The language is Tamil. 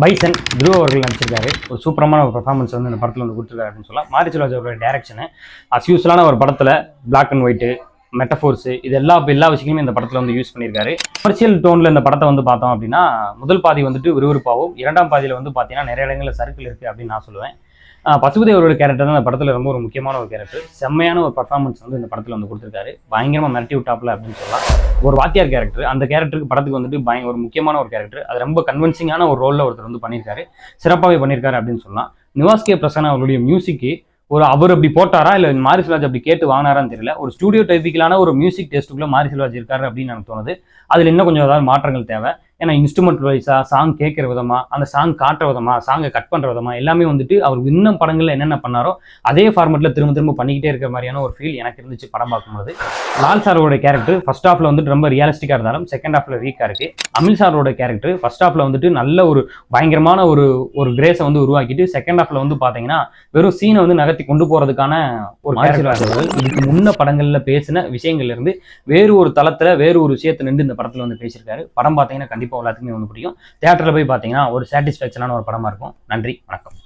பைசன் துருவ அவர்கள் நடிச்சிருக்காரு. ஒரு சூப்பரமான ஒரு பெர்ஃபார்மன்ஸ் வந்து இந்த படத்தில் வந்து கொடுத்துருக்காரு அப்படின்னு சொல்லலாம். மாரி செல்வராஜ் அவரோட டைரக்ஷனு யூஸ்வலான ஒரு படத்தில் பிளாக் அண்ட் ஒயிட்டு மெட்டஃபோர்ஸு இது எல்லா விஷயங்களுமே இந்த படத்தில் வந்து யூஸ் பண்ணியிருக்காரு. கமர்ஷியல் டோனில் இந்த படத்தை வந்து பார்த்தோம் அப்படின்னா முதல் பாதி வந்துட்டு விறுவிறுப்பாகவும், இரண்டாம் பாதியில் வந்து பார்த்தீங்கன்னா நிறைய இடங்களில் சர்க்கிள் இருக்குது அப்படின்னு நான் சொல்லுவேன். பசுபதி அவரோட கேரக்டர் தான் இந்த படத்தில் ரொம்ப ஒரு முக்கியமான ஒரு கேரக்டர். செம்மையான ஒரு பர்ஃபார்மன்ஸ் வந்து இந்த படத்தில் வந்து கொடுத்துருக்காரு. பயங்கரமாக மிரட்டி விட்டாப்ல அப்படின்னு சொல்லலாம். ஒரு வாத்தியார் கேரக்டர், அந்த கேரக்டருக்கு படத்துக்கு வந்துட்டு ஒரு முக்கியமான ஒரு கேரக்டர். அது ரொம்ப கன்வின்சிங்கான ஒரு ரோலில் ஒருத்தர் வந்து பண்ணியிருக்காரு. சிறப்பாகவே பண்ணியிருக்காரு அப்படின்னு சொல்லலாம். நிவாஸ் கே பிரசன்னா அவருடைய மியூசிக்கு அவர் அப்படி போட்டாரா இல்லை மாரி செல்வராஜ் அப்படி கேட்டு வாங்கினாரான்னு தெரியல. ஒரு ஸ்டூடியோ டைப்பிக்கலான ஒரு மியூசிக் டெஸ்ட்டுக்குள்ள மாரி செல்வராஜ் இருக்காரு அப்படின்னு எனக்கு தோணுது. அதில் இன்னும் கொஞ்சம் ஏதாவது மாற்றங்கள் தேவை. ஏன்னா இன்ஸ்ட்ருமெண்ட் வைஸா சாங் கேட்குற விதமா, அந்த சாங் காட்டுற விதமா, சாங்கை கட் பண்ணுற விதமா எல்லாமே வந்துட்டு அவர் இன்னும் படங்களில் என்னென்ன பண்ணாரோ அதே ஃபார்மெட்டில் திரும்ப பண்ணிக்கிட்டே இருக்கிற மாதிரியான ஒரு ஃபீல் எனக்கு இருந்துச்சு படம் பார்க்கும்போது. லால் சாரோட கேரக்டர் ஃபர்ஸ்ட் ஹாஃப்ல வந்துட்டு ரொம்ப ரியலிஸ்டிக்காக இருந்தாலும் செகண்ட் ஹாஃப்ல வீக்காக இருக்கு. அமில் சாரோட கேரக்டர் ஃபர்ஸ்ட் ஹாஃப்ல வந்துட்டு நல்ல ஒரு பயங்கரமான ஒரு கிரேஸை வந்து உருவாக்கிட்டு செகண்ட் ஹாஃப்ல வந்து பார்த்தீங்கன்னா வெறும் சீனை வந்து நகர்த்தி கொண்டு போறதுக்கான ஒரு கேரக்டர். இதுக்கு முன்ன படங்களில் பேசின விஷயங்கள்ல இருந்து வேறு ஒரு தளத்தில் வேறு ஒரு விஷயத்தை நின்று இந்த படத்தில் வந்து பேசியிருக்காரு. படம் பார்த்தீங்கன்னா கண்டிப்பாக எல்லாத்துக்குமே வந்து பிடிக்கும். தியேட்டரில் போய் பார்த்தீங்கன்னா ஒரு சாட்டிஸ்ஃபேக்ஷனான ஒரு படமா இருக்கும். நன்றி, வணக்கம்.